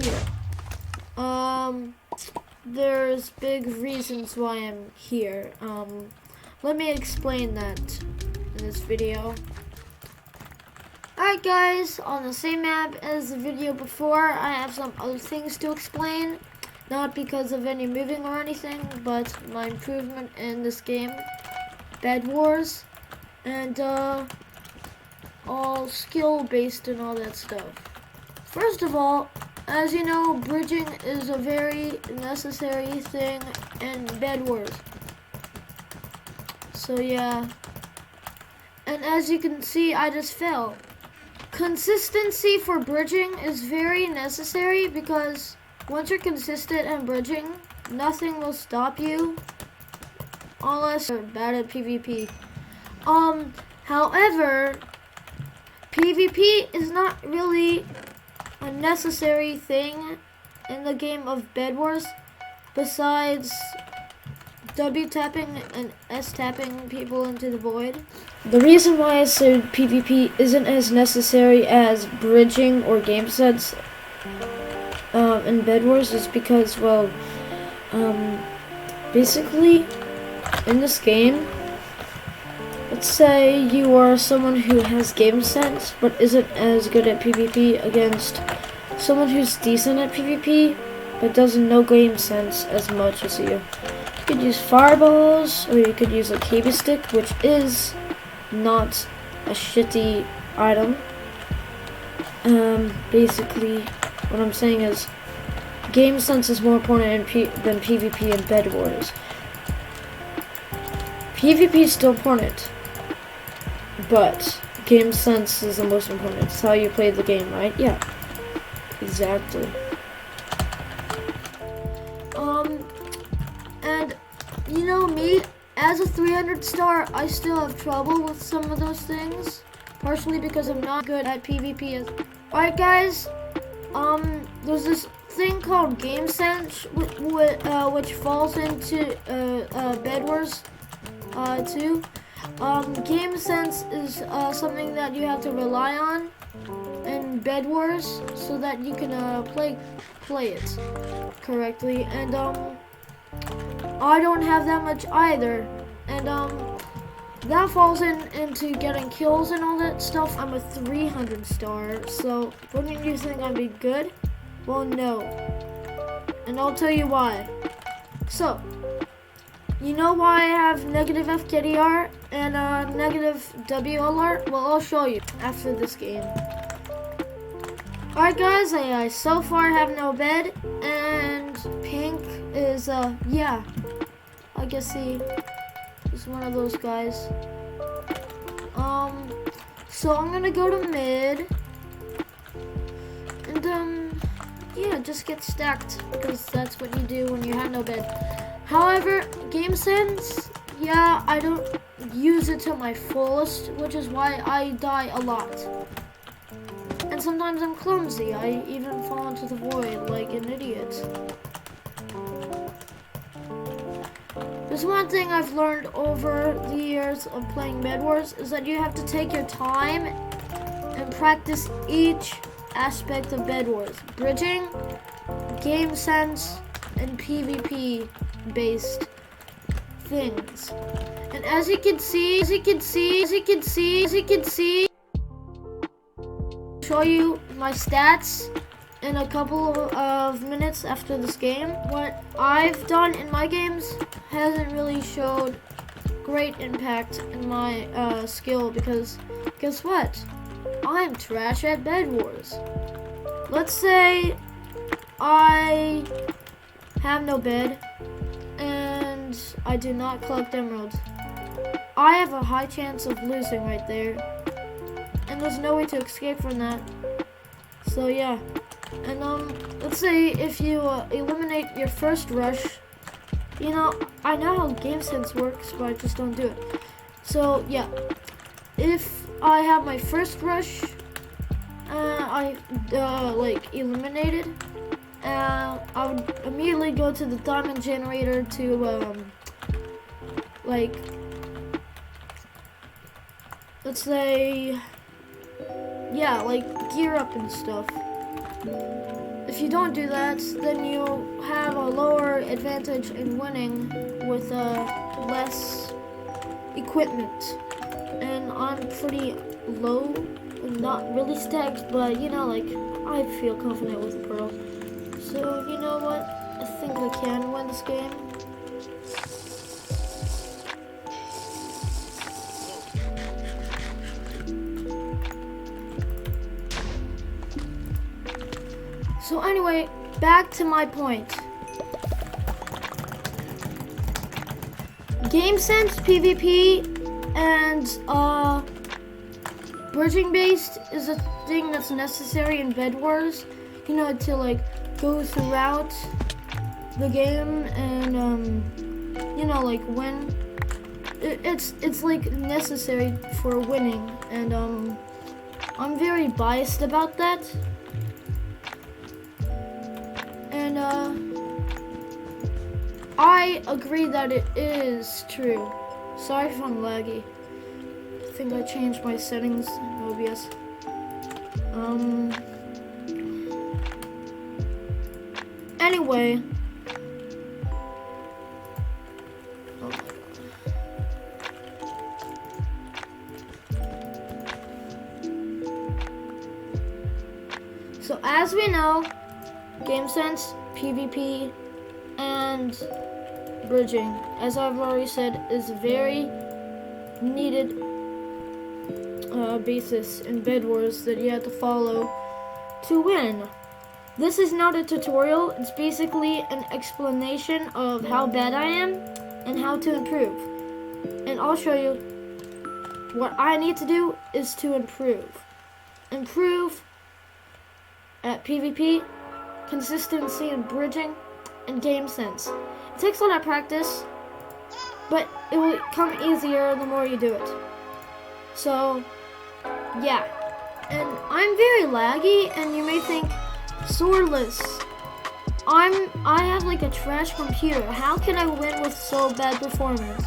here? There's big reasons why I'm here. Let me explain that in this video. Alright guys, on the same map as the video before, I have some other things to explain. Not because of any moving or anything, but my improvement in this game, Bedwars, and all skill based and all that stuff. First of all, as you know, bridging is a very necessary thing in Bedwars. So yeah, and as you can see, I just fell. Consistency for bridging is very necessary because once you're consistent in bridging, nothing will stop you unless you're bad at PvP. However, PvP is not really a necessary thing in the game of Bedwars besides W tapping and S tapping people into the void. The reason why I said PvP isn't as necessary as bridging or game sets in Bedwars is because, well, basically in this game, let's say you are someone who has game sense but isn't as good at PvP against someone who's decent at PvP but doesn't know game sense as much as you. You could use fireballs or you could use a KB stick, which is not a shitty item. Basically what I'm saying is game sense is more important than PvP in Bedwars. PvP is still important, but game sense is the most important. It's how you play the game, right? Yeah, exactly. And you know me, as a 300 star, I still have trouble with some of those things, partially because I'm not good at PvP. Alright guys, there's this thing called game sense, which falls into Bedwars too. Game sense is something that you have to rely on in Bedwars so that you can play it correctly. And I don't have that much either. And that falls into getting kills and all that stuff. I'm a 300 star, so wouldn't you think I'd be good? Well, no. And I'll tell you why. So, you know why I have negative FKDR and negative WLR? Well, I'll show you after this game. Alright guys, I so far have no bed, and pink is, yeah, I guess he is one of those guys. So I'm gonna go to mid, and, yeah, just get stacked, because that's what you do when you have no bed. However, game sense, yeah, I don't use it to my fullest, which is why I die a lot. And sometimes I'm clumsy. I even fall into the void like an idiot. There's one thing I've learned over the years of playing Bedwars is that you have to take your time and practice each aspect of Bedwars. Bridging, game sense, and PvP based things. And as you can see, show you my stats in a couple of minutes after this game. What I've done in my games hasn't really showed great impact in my skill because guess what? I'm trash at Bedwars. Let's say I have no bed and I do not collect emeralds. I have a high chance of losing right there, and there's no way to escape from that. So yeah, and let's say if you eliminate your first rush, you know, I know how game sense works, but I just don't do it. So yeah, if I have my first rush, I like eliminated, I would immediately go to the diamond generator to like, let's say, yeah, like gear up and stuff. if you don't do that, then you have a lower advantage in winning with less equipment. And I'm pretty low, not really stacked, but you know, like, I feel confident with Pearl. So, you know what? I think I can win this game. So anyway, back to my point. Game sense, PvP, and bridging based is a thing that's necessary in Bedwars. You know, to like go throughout the game and you know, like win. It's like necessary for winning, and I'm very biased about that. And I agree that it is true. Sorry if I'm laggy. I think I changed my settings in OBS. Anyway. Oh my God. So as we know, game sense, PvP, and bridging, as I've already said, is a very needed basis in Bedwars that you have to follow to win. This is not a tutorial, it's basically an explanation of how bad I am and how to improve. And I'll show you what I need to do is to improve. Improve at PvP, consistency in bridging, and game sense. It takes a lot of practice, but it will come easier the more you do it. So, yeah. And I'm very laggy, and you may think, Swordless, I have like a trash computer. How can I win with so bad performance?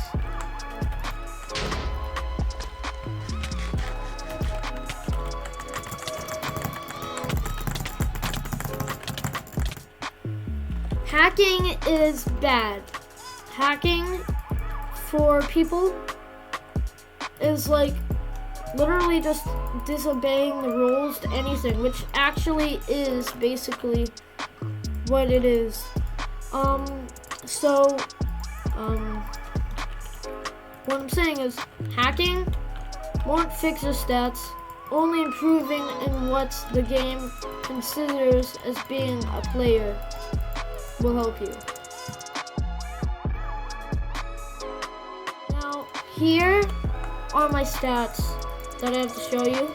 Hacking is bad. Hacking for people is like literally just disobeying the rules to anything, which actually is basically what it is. What I'm saying is hacking won't fix your stats, only improving in what the game considers as being a player will help you. Now, here are my stats that I have to show you.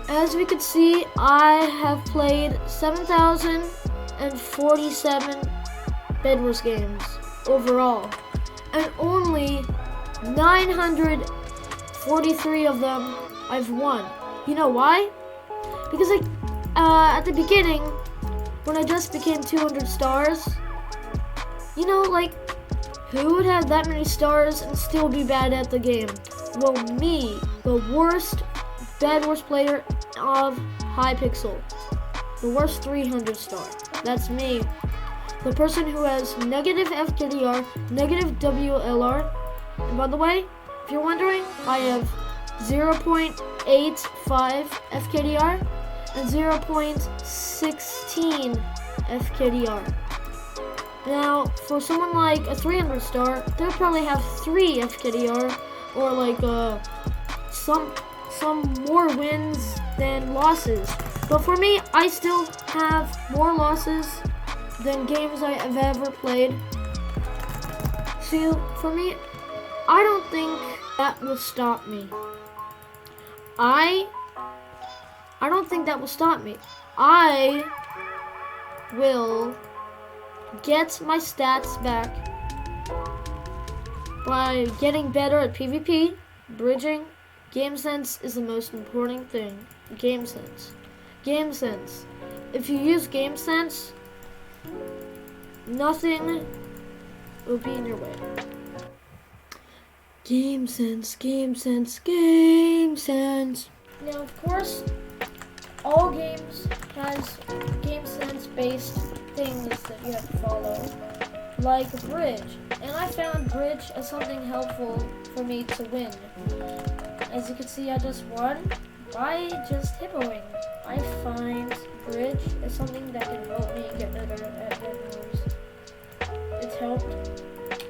As we can see, I have played 7,047 Bedwars games overall, and only 943 of them I've won. You know why? Because at the beginning, when I just became 200 stars, you know, like, who would have that many stars and still be bad at the game? Well, me, the worst Bedwars player of Hypixel. The worst 300 star. That's me. The person who has negative FKDR, negative WLR. And by the way, if you're wondering, I have 0.85 FKDR and 0.16 FKDR. Now, for someone like a 300 star, they'll probably have 3 FKDR, or like some more wins than losses. But for me, I still have more losses than games I have ever played. So for me, I don't think that will stop me. I don't think that will stop me. I will get my stats back by getting better at PvP, bridging. Game sense is the most important thing. Game sense. Game sense. If you use game sense, nothing will be in your way. Game sense, game sense, game sense. Now, of course, all games has game sense based things that you have to follow, like bridge. And I found bridge as something helpful for me to win. As you can see, I just won by just hippoing. I find bridge as something that can help me get better at Bedwars. It's helped.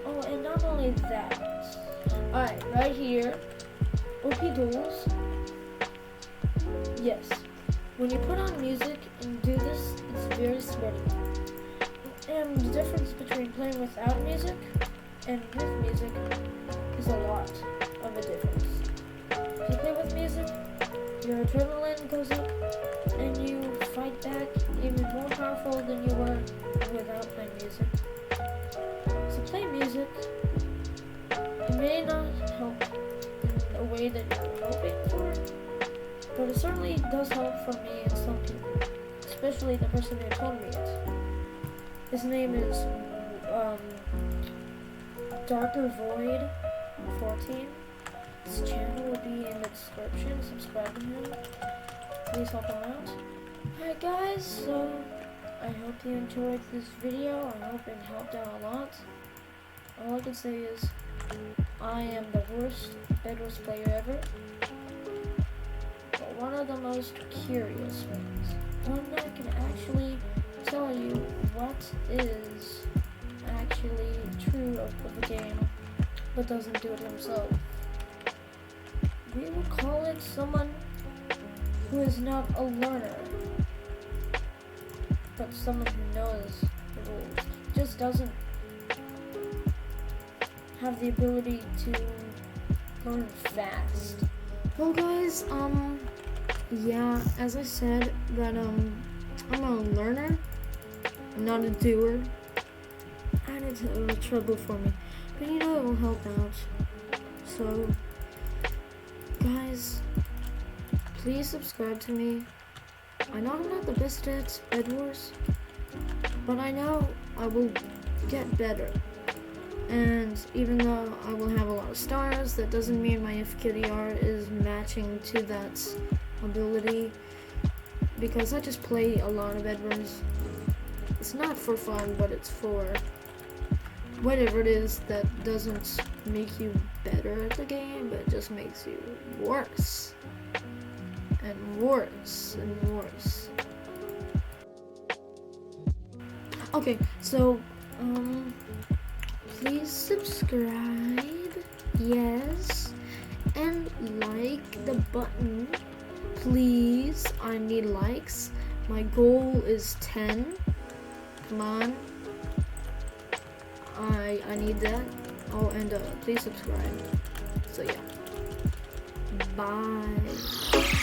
Oh, and not only that. Alright, right here, OP Duels. Yes. When you put on music and do this, it's very sweaty. And the difference between playing without music and with music is a lot of a difference. If you play with music, your adrenaline goes up and you fight back even more powerful than you were without playing music. So play music. It may not help in a way that you're hoping for, but it certainly does help for me and some people, especially the person who told me it. His name is Darker Void 14. His channel will be in the description. Subscribe to him. Please help him out. Alright guys, so I hope you enjoyed this video. I hope it helped out a lot. All I can say is I am the worst Bedwars player ever, but one of the most curious ones. One that can actually tell you what is actually true of the game, but doesn't do it himself. We would call it someone who is not a learner, but someone who knows the rules. Just doesn't have the ability to learn fast. Well guys, yeah, as I said, that I'm a learner, I'm not a doer, and it's a trouble for me, but you know it will help out. So guys, please subscribe to me. I know I'm not the best at Bedwars, but I know I will get better. And even though I will have a lot of stars, that doesn't mean my FKDR is matching to that ability, because I just play a lot of Bedwars. It's not for fun, but it's for whatever it is that doesn't make you better at the game, but just makes you worse and worse and worse. Okay, so please subscribe, yes, and like the button, please. I need likes. My goal is 10. Come on. I need that. Oh, and please subscribe. So yeah. Bye.